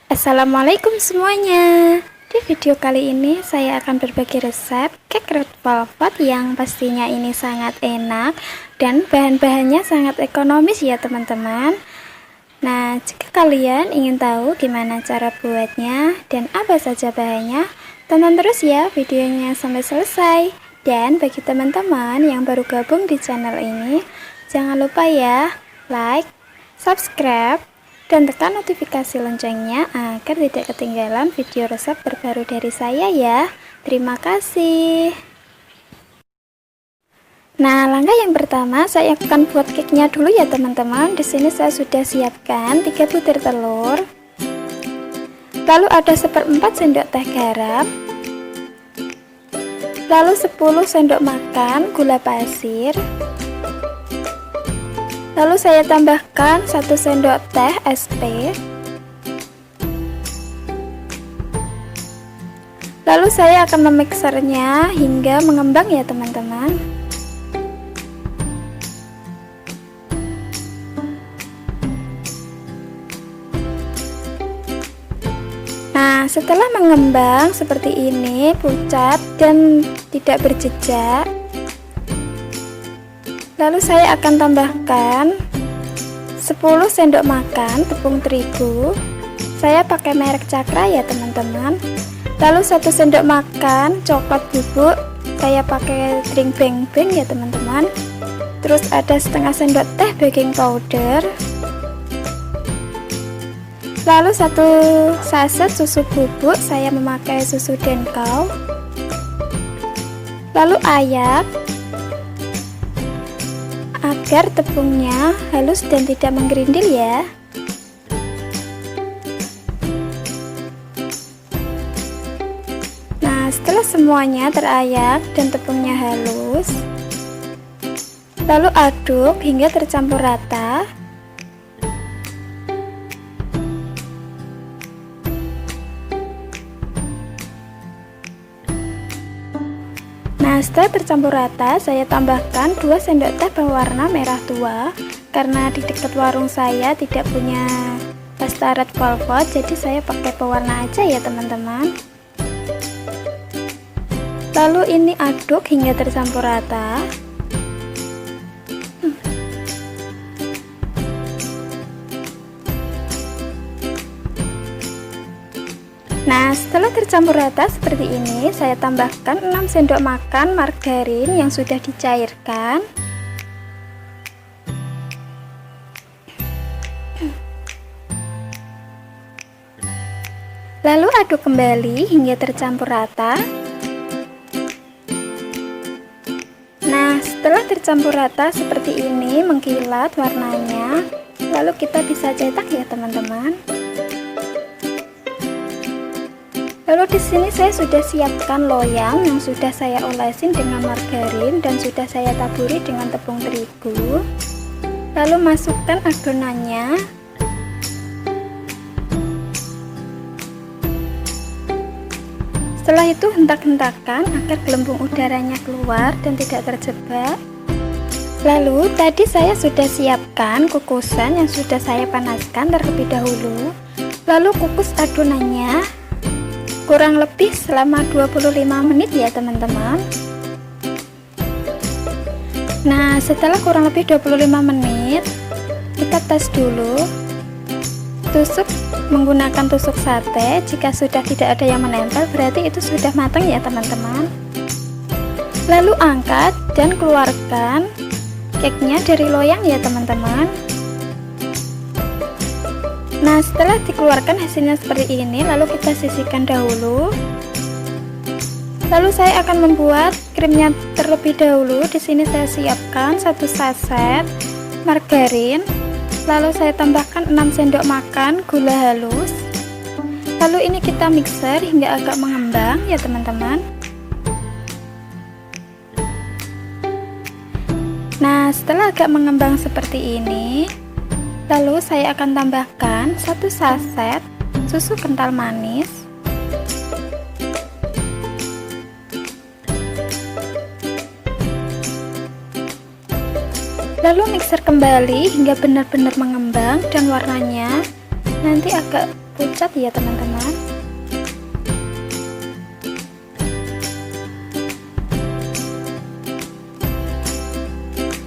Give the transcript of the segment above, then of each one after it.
Assalamualaikum semuanya. Di video kali ini saya akan berbagi resep cake red velvet yang pastinya ini sangat enak dan bahan-bahannya sangat ekonomis ya teman-teman. Nah, jika kalian ingin tahu gimana cara buatnya dan apa saja bahannya, tonton terus ya videonya sampai selesai. Dan bagi teman-teman yang baru gabung di channel ini, jangan lupa ya like, subscribe, dan tekan notifikasi loncengnya agar tidak ketinggalan video resep terbaru dari saya ya. Terima kasih. Nah, langkah yang pertama saya akan buat cake-nya dulu ya teman-teman. Di sini saya sudah siapkan 3 butir telur. Lalu ada 1/4 sendok teh garam. Lalu 10 sendok makan gula pasir. Lalu saya tambahkan 1 sendok teh SP. Lalu saya akan memixernya hingga mengembang ya teman-teman. Nah, setelah mengembang seperti ini, pucat dan tidak berjejak, lalu saya akan tambahkan 10 sendok makan tepung terigu. Saya pakai merek Cakra ya teman-teman. Lalu 1 sendok makan coklat bubuk. Saya pakai drink bang bang ya teman-teman. Terus ada setengah sendok teh baking powder. Lalu 1 saset susu bubuk. Saya memakai susu Denkau. Lalu ayak agar tepungnya halus dan tidak menggerindil ya. Nah, setelah semuanya terayak dan tepungnya halus, lalu aduk hingga tercampur rata. Nah, setelah tercampur rata, saya tambahkan 2 sendok teh berwarna merah tua. Karena di dekat warung saya tidak punya pasta red velvet, jadi saya pakai pewarna aja ya teman-teman. Lalu ini aduk hingga tercampur rata. Nah, setelah tercampur rata seperti ini, saya tambahkan 6 sendok makan margarin yang sudah dicairkan. Lalu aduk kembali hingga tercampur rata. Nah, setelah tercampur rata seperti ini, mengkilat warnanya, lalu kita bisa cetak ya teman-teman. Lalu di sini saya sudah siapkan loyang yang sudah saya olesin dengan margarin dan sudah saya taburi dengan tepung terigu. Lalu masukkan adonannya. Setelah itu hentak-hentakan agar gelembung udaranya keluar dan tidak terjebak. Lalu tadi saya sudah siapkan kukusan yang sudah saya panaskan terlebih dahulu. Lalu kukus adonannya kurang lebih selama 25 menit ya teman-teman. Nah, setelah kurang lebih 25 menit, kita tes dulu. Tusuk menggunakan tusuk sate. Jika sudah tidak ada yang menempel, berarti itu sudah matang ya teman-teman. Lalu angkat dan keluarkan cake-nya dari loyang ya teman-teman. Nah, setelah dikeluarkan hasilnya seperti ini, lalu kita sisihkan dahulu. Lalu saya akan membuat krimnya terlebih dahulu. Di sini saya siapkan 1 saset margarin. Lalu saya tambahkan 6 sendok makan gula halus. Lalu ini kita mixer hingga agak mengembang ya teman-teman. Nah, setelah agak mengembang seperti ini, lalu saya akan tambahkan 1 saset susu kental manis. Lalu mixer kembali hingga benar-benar mengembang dan warnanya nanti agak pucat ya teman-teman.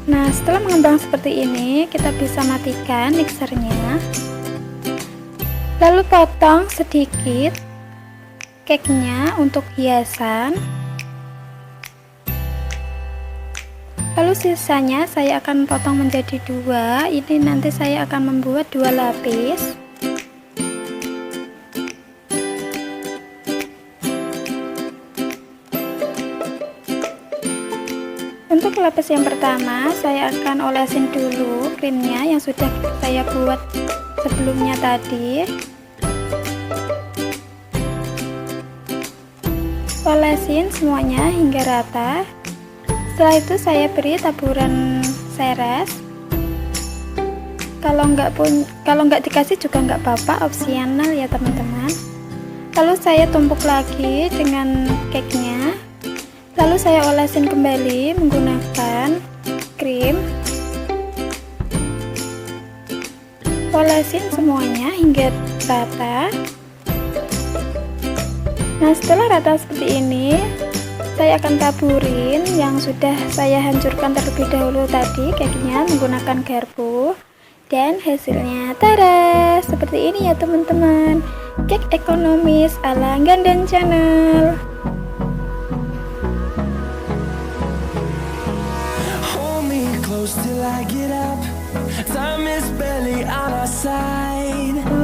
Nah, setelah mengembang seperti ini, kita bisa matikan mixernya. Lalu potong sedikit cake-nya untuk hiasan. Lalu sisanya saya akan potong menjadi dua. Ini nanti saya akan membuat dua lapis. Untuk lapis yang pertama, saya akan olesin dulu krimnya yang sudah saya buat sebelumnya tadi. Olesin semuanya hingga rata. Setelah itu saya beri taburan seres. Kalau nggak dikasih juga nggak apa-apa, opsional ya teman-teman. Lalu saya tumpuk lagi dengan cake-nya. Lalu saya olesin kembali menggunakan krim. Olesin semuanya hingga rata. Nah, setelah rata seperti ini, saya akan taburin yang sudah saya hancurkan terlebih dahulu tadi cake-nya menggunakan garpu. Dan hasilnya, tada, seperti ini ya teman-teman, cake ekonomis ala Gandan Channel.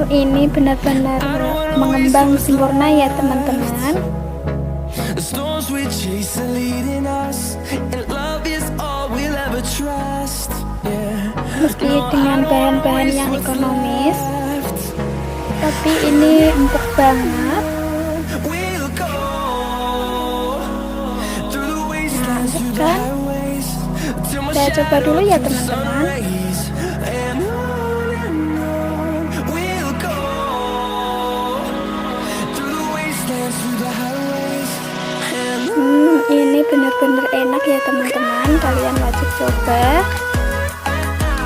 Ini benar-benar mengembang sempurna ya teman-teman. Meski dengan bahan-bahan yang ekonomis, tapi ini empuk banget. Mantap kan? Saya coba dulu ya teman-teman. Ini benar-benar enak ya teman-teman, kalian wajib coba.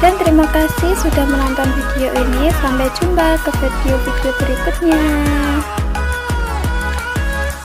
Dan terima kasih sudah menonton video ini. Sampai jumpa ke video-video berikutnya.